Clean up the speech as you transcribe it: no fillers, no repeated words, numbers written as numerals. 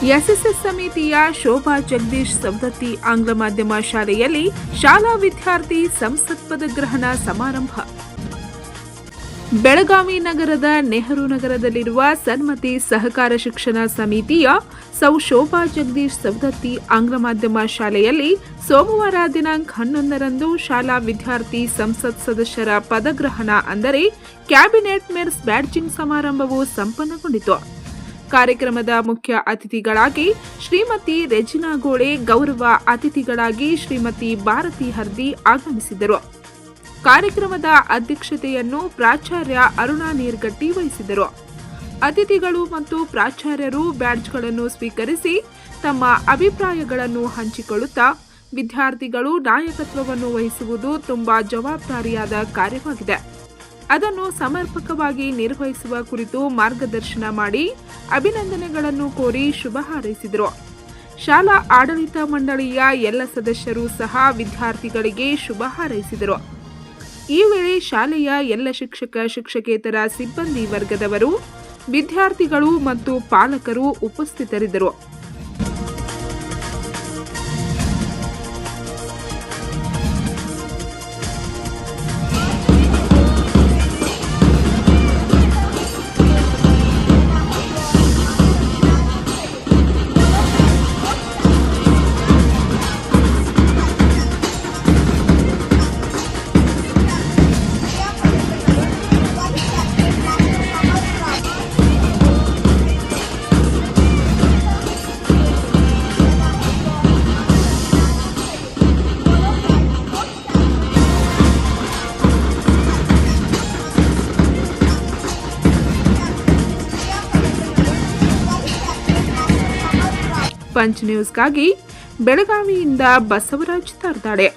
SSS ಸಮಿತಿಯ ಶೋಭಾ ಜಗದೀಶ್ ಸವದತ್ತಿ ಆಂಗ್ಲ ಮಾಧ್ಯಮ ಶಾಲೆಯಲ್ಲಿ ಶಾಲಾ ವಿದ್ಯಾರ್ಥಿ ಸಂಸತ್ ಪದಗ್ರಹಣ ಸಮಾರಂಭ. ಬೆಳಗಾವಿ ನಗರದ ನೆಹರು ನಗರದಲ್ಲಿರುವ ಸನ್ಮತಿ ಸಹಕಾರ ಶಿಕ್ಷಣ ಸಮಿತಿಯ ಶೋಭಾ ಜಗದೀಶ್ ಸವದತ್ತಿ ಆಂಗ್ಲ ಮಾಧ್ಯಮ ಶಾಲೆಯಲ್ಲಿ ಸೋಮವಾರ ದಿನಾಂಕ 11ರಂದು ಶಾಲಾ ವಿದ್ಯಾರ್ಥಿ ಸಂಸತ್ ಸದಸ್ಯರ ಪದಗ್ರಹಣ ಅಂದರೆ ಕ್ಯಾಬಿನೆಟ್ ಮೆರ್ಸ್ ಬ್ಯಾಡ್ಜಿಂಗ್ ಸಮಾರಂಭವು ಸಂಪನ್ನಗೊಂಡಿತು. ಕಾರ್ಯಕ್ರಮದ ಮುಖ್ಯ ಅತಿಥಿಗಳಾಗಿ ಶ್ರೀಮತಿ ರೆಜಿನಾ ಗೋಳೆ, ಗೌರವ ಅತಿಥಿಗಳಾಗಿ ಶ್ರೀಮತಿ ಭಾರತಿ ಹರ್ದಿ ಆಗಮಿಸಿದರು. ಕಾರ್ಯಕ್ರಮದ ಅಧ್ಯಕ್ಷತೆಯನ್ನು ಪ್ರಾಚಾರ್ಯ ಅರುಣಾ ನೀರ್ಗಟ್ಟಿ ವಹಿಸಿದರು. ಅತಿಥಿಗಳು ಮತ್ತು ಪ್ರಾಚಾರ್ಯರು ಬ್ಯಾಡ್ಜ್ಗಳನ್ನು ಸ್ವೀಕರಿಸಿ ತಮ್ಮ ಅಭಿಪ್ರಾಯಗಳನ್ನು ಹಂಚಿಕೊಳ್ಳುತ್ತಾ, ವಿದ್ಯಾರ್ಥಿಗಳು ನಾಯಕತ್ವವನ್ನು ವಹಿಸುವುದು ತುಂಬಾ ಜವಾಬ್ದಾರಿಯಾದ ಕಾರ್ಯವಾಗಿದೆ. ಅದನ್ನು ಸಮರ್ಪಕವಾಗಿ ನಿರ್ವಹಿಸುವ ಕುರಿತು ಮಾರ್ಗದರ್ಶನ ಮಾಡಿ ಅಭಿನಂದನೆಗಳನ್ನು ಕೋರಿ ಶುಭ ಹಾರೈಸಿದರು. ಶಾಲಾ ಆಡಳಿತ ಮಂಡಳಿಯ ಎಲ್ಲ ಸದಸ್ಯರು ಸಹ ವಿದ್ಯಾರ್ಥಿಗಳಿಗೆ ಶುಭ ಹಾರೈಸಿದರು. ಈ ವೇಳೆ ಶಾಲೆಯ ಎಲ್ಲ ಶಿಕ್ಷಕ ಶಿಕ್ಷಕೇತರ ಸಿಬ್ಬಂದಿ ವರ್ಗದವರು, ವಿದ್ಯಾರ್ಥಿಗಳು ಮತ್ತು ಪಾಲಕರು ಉಪಸ್ಥಿತರಿದ್ದರು. ಪಂಚ್ ನ್ಯೂಸ್ಗಾಗಿ ಬೆಳಗಾವಿಯಿಂದ ಬಸವರಾಜ್ ತರ್ದಾಡೆ.